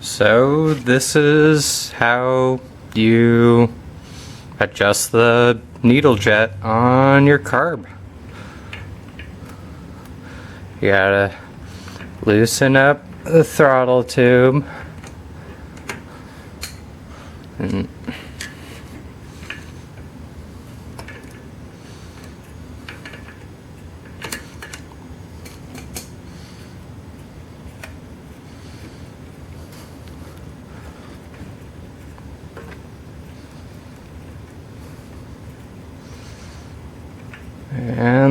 So this is how you adjust the needle jet on your carb. You gotta loosen up the throttle tube and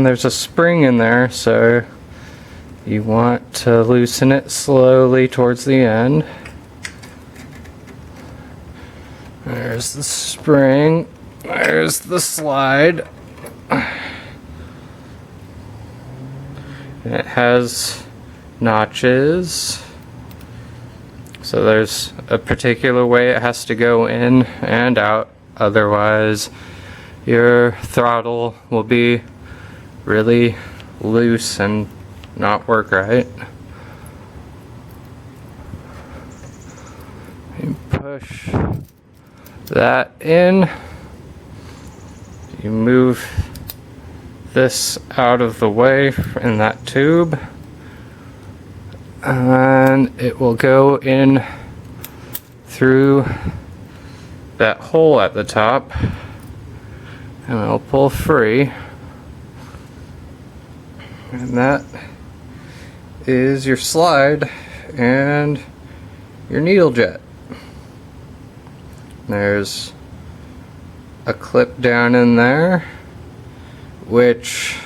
there's a spring in there, so you want to loosen it slowly towards the end. There's the spring, there's the slide. It has notches, so there's a particular way it has to go in and out, otherwise your throttle will be really loose and not work right. You push that in, you move this out of the way in that tube, and it will go in through that hole at the top and it'll pull free, and that is your slide and your needle jet. There's a clip down in there, which,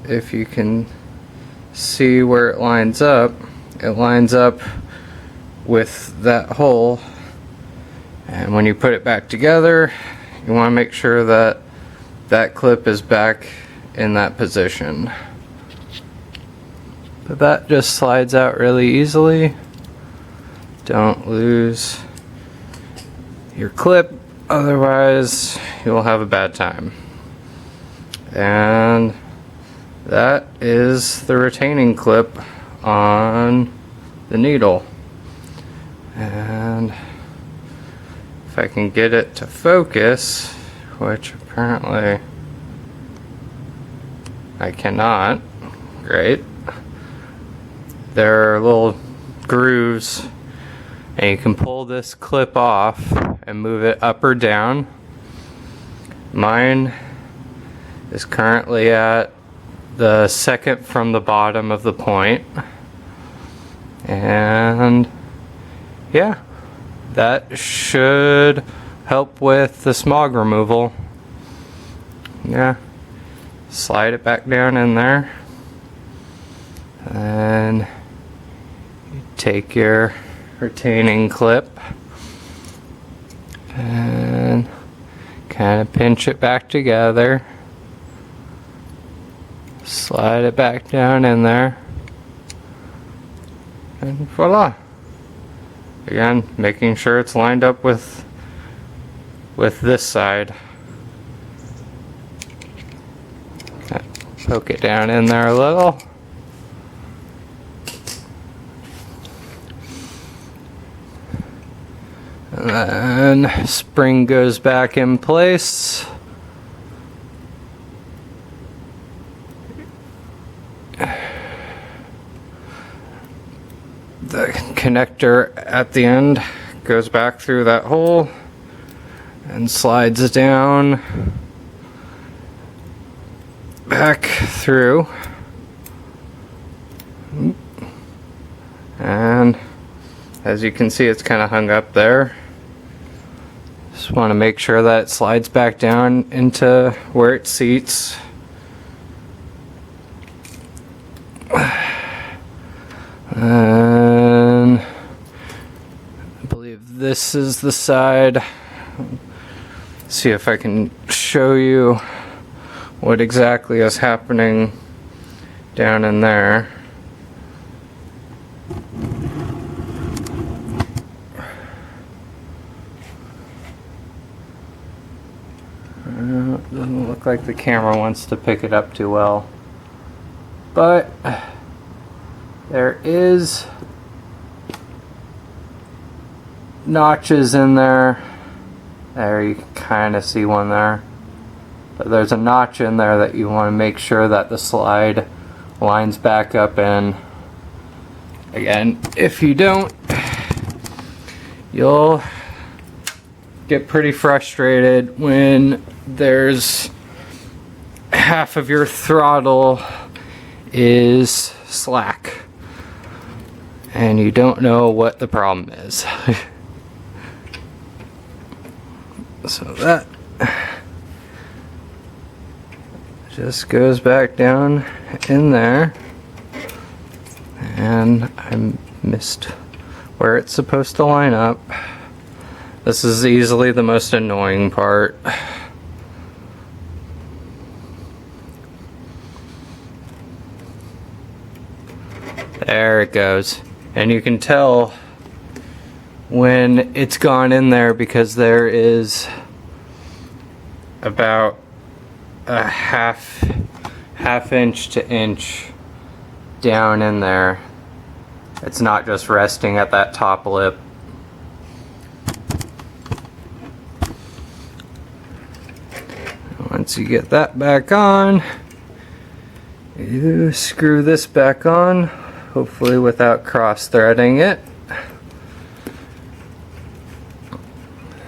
if you can see where it lines up with that hole, and when you put it back together, you want to make sure that that clip is back in that position. But that just slides out really easily. Don't lose your clip, otherwise you'll have a bad time. And that is the retaining clip on the needle. And if I can get it to focus, which apparently I cannot, great. There are little grooves, and you can pull this clip off and move it up or down. Mine is currently at the second from the bottom of the point, and yeah, that should help with the smog removal. Yeah, slide it back down in there, and you take your retaining clip and kind of pinch it back together, slide it back down in there, and voila. Again, making sure it's lined up with this side. Poke it down in there a little. And then spring goes back in place. The connector at the end goes back through that hole and slides down back through, and as you can see, it's kind of hung up there. Just want to make sure that it slides back down into where it seats. And I believe this is the side. See if I can show you what exactly is happening down in there. Doesn't look like the camera wants to pick it up too well, but there is notches in there. There, you can kind of see one there. But there's a notch in there that you want to make sure that the slide lines back up in. Again, if you don't, you'll get pretty frustrated when there's half of your throttle is slack and you don't know what the problem is. So that just goes back down in there, and I missed where it's supposed to line up. This is easily the most annoying part. There it goes. And you can tell when it's gone in there because there is about a half inch to inch down in there. It's not just resting at that top lip. Once you get that back on, you screw this back on, hopefully without cross-threading it.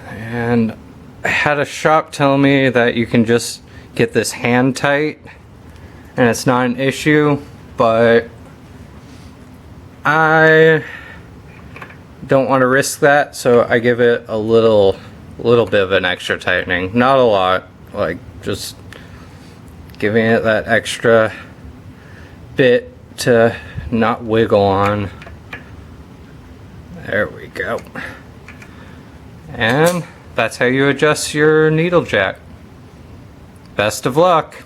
And I had a shop tell me that you can just get this hand tight and it's not an issue, but I don't want to risk that, so I give it a little bit of an extra tightening. Not a lot, like just giving it that extra bit to not wiggle on. There we go. And that's how you adjust your needle jack. Best of luck.